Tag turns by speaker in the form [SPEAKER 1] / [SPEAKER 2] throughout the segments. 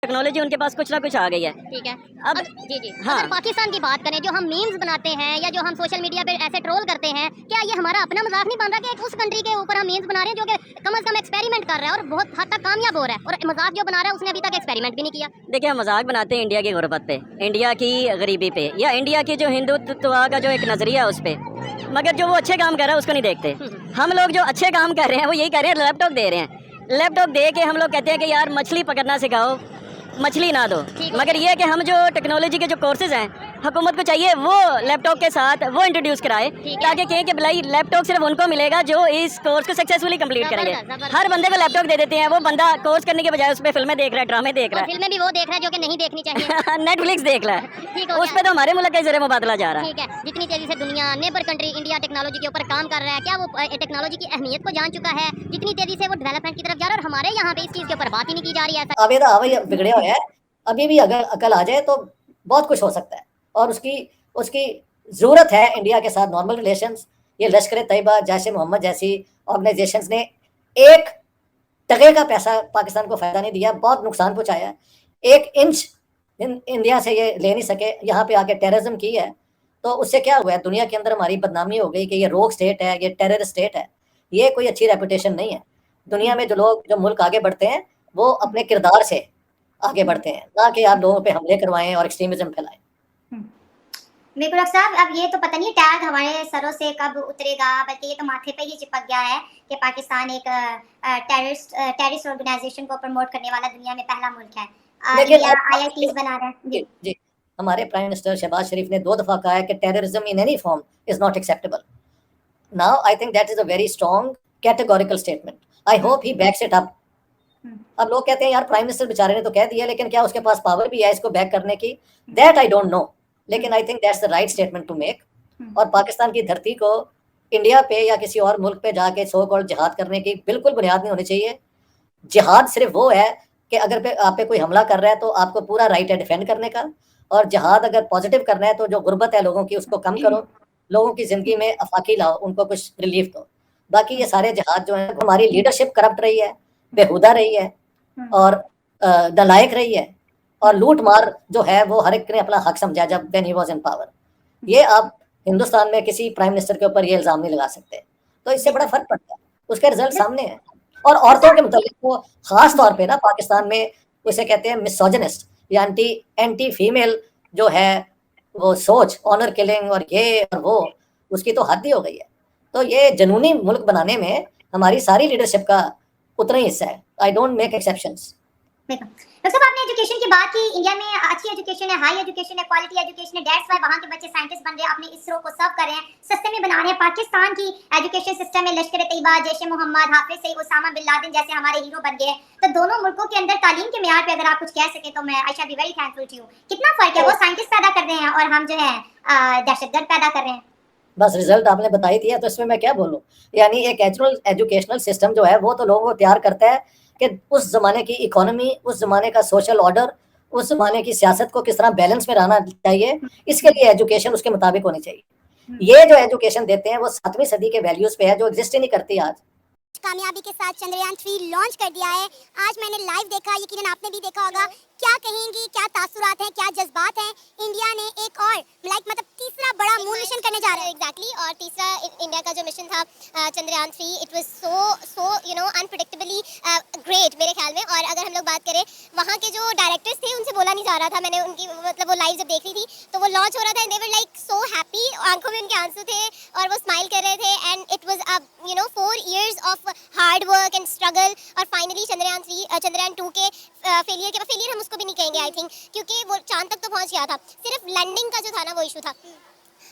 [SPEAKER 1] Technology उनके पास कुछ ना कुछ आ गई है।
[SPEAKER 2] ठीक है।
[SPEAKER 1] अब
[SPEAKER 2] जी जी,
[SPEAKER 1] हाँ।
[SPEAKER 2] अगर पाकिस्तान की बात करें, जो हम मीम्स बनाते हैं या जो हम सोशल मीडिया पे ऐसे ट्रोल करते हैं, क्या ये हमारा अपना मजाक नहीं बन रहा कि उस कंट्री के ऊपर हम मीम्स बना रहे हैं जो कि कम से कम एक्सपेरिमेंट कर रहा है और बहुत हद तक कामयाब हो रहा है, और मजाक जो बना रहा है उसने अभी तक एक्सपेरिमेंट भी नहीं किया।
[SPEAKER 1] देखिए, हम मजाक बनाते हैं इंडिया की गुर्बत पे, इंडिया की गरीबी पे, या इंडिया की जो हिंदुत्व का जो एक नज़रिया है उस पर, मगर जो वो अच्छे काम कर रहा है उसको नहीं देखते। हम लोग जो अच्छे काम कर रहे हैं वो यही कर रहे हैं, लैपटॉप दे रहे हैं। लैपटॉप दे के हम लोग कहते हैं कि यार मछली पकड़ना सिखाओ, मछली ना दो। मगर ये है कि हम जो टेक्नोलॉजी के जो कोर्सेज हैं, हुकूमत को चाहिए वो लैपटॉप के साथ वो इंट्रोड्यूस कराए, ताकि कहें कि भाई लैपटॉप सिर्फ उनको मिलेगा जो इस कोर्स को सक्सेसफुली कंप्लीट करेंगे। हर बंदे को लैपटॉप दे देते हैं, वो बंदा कोर्स करने के बजाय उस पर फिल्में देख रहा है, ड्रामे देख रहा है,
[SPEAKER 2] फिल्में भी वो देख रहा है जो कि नहीं देखनी चाहिए।
[SPEAKER 1] नेटफ्लिक्स देख रहा है, उस पर तो हमारे मुल्क का ज़र मुबादला जा रहा है।
[SPEAKER 2] ठीक है, जितनी तेजी से दुनिया नेबर कंट्री इंडिया टेक्नोलॉजी के ऊपर काम कर रहा है, क्या वो टेक्नोलॉजी की अहमियत को जान चुका है? जितनी तेजी से वो डेवलपमेंट की तरफ जा रहा है और हमारे यहाँ पे इस चीज़ के ऊपर बात ही नहीं की जा रही है।
[SPEAKER 3] आवेदा हवाई बिगड़े हुए हैं, अभी भी अगर अकल आ जाए तो बहुत कुछ हो सकता है, और उसकी उसकी ज़रूरत है इंडिया के साथ नॉर्मल रिलेशंस। ये लश्कर तैयबा, जैश ए मोहम्मद जैसी ऑर्गेनाइजेशंस ने एक टके का पैसा पाकिस्तान को फ़ायदा नहीं दिया, बहुत नुकसान पहुँचाया है। एक इंच इंडिया से ये ले नहीं सके, यहाँ पे आके टेररिज्म की है, तो उससे क्या हुआ है, दुनिया के अंदर हमारी बदनामी हो गई कि ये रोग स्टेट है, ये टेररिस्ट स्टेट है। ये कोई अच्छी रेपुटेशन नहीं है। दुनिया में जो मुल्क आगे बढ़ते हैं वो अपने किरदार से आगे बढ़ते हैं, ना कि आप लोगों पे हमले करवाएं और एक्सट्रीमिज्म फैलाएं।
[SPEAKER 4] बिल्कुल डॉक्टर साहब, अब ये तो पता नहीं टैग हमारे सरों से कब उतरेगा, बल्कि ये तो माथे पे ही चिपक गया है कि पाकिस्तान एक टेररिस्ट ऑर्गेनाइजेशन को प्रमोट करने वाला दुनिया में पहला मुल्क है।
[SPEAKER 3] लेकिन
[SPEAKER 4] IITs बना रहे हैं।
[SPEAKER 3] जी जी, हमारे प्राइम मिनिस्टर शहबाज शरीफ ने 2 दफा कहा है कि terrorism in any form is not acceptable. Now I think that is a very strong categorical statement. I hope he backs it up. अब लोग कहते हैं यार प्राइम मिनिस्टर बेचारे ने तो कह दिया, लेकिन क्या उसके पास पावर भी है इसको बैक करने की? दैट आई डोंट नो, लेकिन I think that's the right statement to make. और पाकिस्तान की धरती को इंडिया पे या किसी और मुल्क पे जाके सो कॉल्ड जिहाद करने की बिल्कुल बुनियाद नहीं होनी चाहिए। जिहाद सिर्फ वो है कि अगर आप पे कोई हमला कर रहा है तो आपको पूरा राइट है डिफेंड करने का, और जिहाद अगर पॉजिटिव करना है तो जो गुर्बत है लोगों की उसको कम करो, लोगों की ज़िंदगी में आफाकी लाओ, उनको कुछ रिलीफ दो। बाकी ये सारे जिहाद जो है, हमारी लीडरशिप करप्ट रही है, बेहुदा रही है और नालायक रही है, और लूट मार जो है वो हर एक ने अपना हक समझा जब when he was in power. ये आप हिंदुस्तान में किसी प्राइम मिनिस्टर के ऊपर ये इल्ज़ाम नहीं लगा सकते, तो इससे बड़ा फर्क पड़ता है, उसके रिजल्ट सामने है। और औरतों के मुताबिक वो खास तौर पे ना पाकिस्तान में उसे कहते हैं मिसोजिनिस्ट या एंटी फीमेल जो है वो सोच, ऑनर किलिंग और ये और वो, उसकी तो हद ही हो गई है। तो ये जनूनी मुल्क बनाने में हमारी सारी लीडरशिप का उतना ही हिस्सा है। I don't make exceptions.
[SPEAKER 4] Doctor साहब, आपने एजुकेशन की बात की, इंडिया में अच्छी एजुकेशन है, हाई एजुकेशन है, क्वालिटी एजुकेशन है, दैट्स व्हाई वहां के बच्चे साइंटिस्ट बन रहे हैं, अपने इसरो को सर्व कर रहे हैं, सस्ते में बना रहे हैं। पाकिस्तान की एजुकेशन सिस्टम में लश्कर तैयबा, जैश ए मोहम्मद, हाफिज सईद, उसामा बिन लादेन जैसे हमारे हीरो बन गए। तो दोनों मुल्कों के अंदर तालीम के मेयार पे अगर आप कुछ कह सके तो मैं I shall be very thankful to you. कितना फर्क है, वो साइंटिस्ट पैदा कर रहे हैं और हम जो है दहशतगर्द पैदा कर रहे हैं।
[SPEAKER 3] बस रिजल्ट आपने बता ही दिया, तो इसमें मैं क्या बोलूं। यानी एक एजुकेशनल सिस्टम जो है वो तो लोगों को तैयार करता है कि उस जमाने की इकोनॉमी, उस जमाने का सोशल ऑर्डर, उस जमाने की सियासत को किस तरह बैलेंस में रहना चाहिए, इसके लिए एजुकेशन उसके मुताबिक होनी चाहिए। ये जो एजुकेशन देते हैं वो 7वीं सदी के वैल्यूज पे है जो एग्जिस्ट ही नहीं करती आज।
[SPEAKER 5] कामयाबी के साथ चंद्रयान 3 लॉन्च कर दिया है। आज मैंने लाइव देखा, यकीनन आपने भी देखा होगा। क्या कहेंगी, क्या तासुरात हैं, क्या जज्बात हैं? इंडिया ने एक और मतलब तीसरा बड़ा मून मिशन करने जा रहा है। एग्जैक्टली, और तीसरा इंडिया का जो मिशन था Chandrayaan 3, it was so unpredictably great मेरे ख्याल में। और अगर हम लोग बात करें वहाँ के जो डायरेक्टर्स थे उनसे बोला नहीं जा रहा था, मैंने उनकी वो लाइव जब देख रही थी तो वो लॉन्च हो रहा था, दे वर लाइक सो हैप्पी, आंखों में उनके आंसू थे और वो स्माइल कर रहे थे। And it was 4 years of hard work and struggle, और फाइनली चंद्रयान 2 के फेलियर हम उसको भी नहीं कहेंगे आई थिंक, क्योंकि वो चांद तक तो पहुंच गया था, सिर्फ लैंडिंग का जो था ना वो इशू था।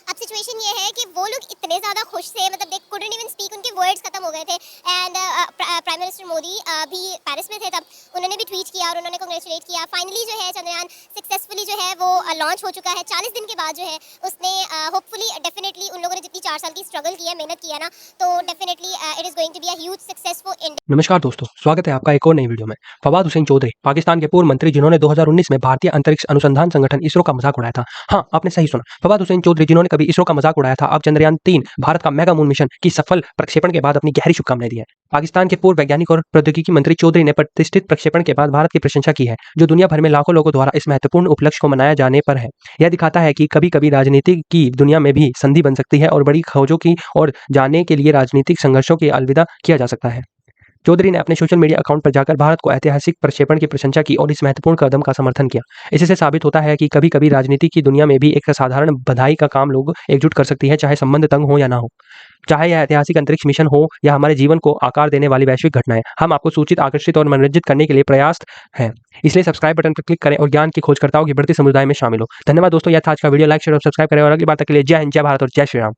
[SPEAKER 5] अब सिचुएशन ये है कि वो लोग इतने ज़्यादा खुश थे, मतलब दे कुडंट इवन स्पीक, उनके वर्ड्स खत्म हो गए थे। एंड प्राइम मिनिस्टर मोदी भी पेरिस में थे तब, उन्होंने भी ट्वीट किया और उन्होंने कांग्रेचुलेट किया। फाइनली जो है चंद्रयान 6 सक्सेसफुली जो है वो लॉन्च हो चुका है। 40 दिन के बाद जो है उसने होपफुली डेफिनेटली उन लोगों ने जितनी 4 साल की स्ट्रगल की है, मेहनत की है ना, तो definitely it is going to be a huge success for India.
[SPEAKER 6] नमस्कार दोस्तों, स्वागत है आपका एक और नई वीडियो में। फवाद हुसैन चौधरी पाकिस्तान के पूर्व मंत्री जिन्होंने 2019 में भारतीय अंतरिक्ष अनुसंधान संगठन इसरो का मजाक उड़ाया था। हाँ, आपने सही सुना, फवाद हुसैन चौधरी जिन्होंने कभी इसरो का मजाक उड़ाया था, अब चंद्रयान 3 भारत का मेगा मून मिशन की सफल प्रक्षेपण के बाद अपनी गहरी शुभकामनाएं दी है। पाकिस्तान के पूर्व वैज्ञानिक और प्रौद्योगिकी मंत्री चौधरी ने प्रतिष्ठित प्रक्षेपण के बाद भारत की प्रशंसा की है, जो दुनिया भर में लाखों लोगों द्वारा इस महत्वपूर्ण उपलक्ष्य को मनाया जाने पर है। यह दिखाता है कि कभी कभी राजनीति की दुनिया में भी संधि बन सकती है और बड़ी खोजों की ओर जाने के लिए राजनीतिक संघर्षों की अलविदा किया जा सकता है। चौधरी ने अपने सोशल मीडिया अकाउंट पर जाकर भारत को ऐतिहासिक प्रक्षेपण की प्रशंसा की और इस महत्वपूर्ण कदम का समर्थन किया। इससे साबित होता है कि कभी कभी राजनीति की दुनिया में भी एक साधारण बधाई का काम लोग एकजुट कर सकती है, चाहे संबंध तंग हो या ना हो, चाहे यह ऐतिहासिक अंतरिक्ष मिशन हो या हमारे जीवन को आकार देने वाली वैश्विक घटनाएं। हम आपको सूचित, आकर्षित और मनोरंजित करने के लिए प्रयास हैं, इसलिए सब्सक्राइब बटन पर क्लिक करें और ज्ञान की खोजकर्ताओं की बढ़ती समुदाय में शामिल हो। धन्यवाद दोस्तों, यह था आज का वीडियो। लाइक शेयर और सब्सक्राइब करें और अगली बार तक के लिए जय हिंद, जय भारत और जय श्री राम।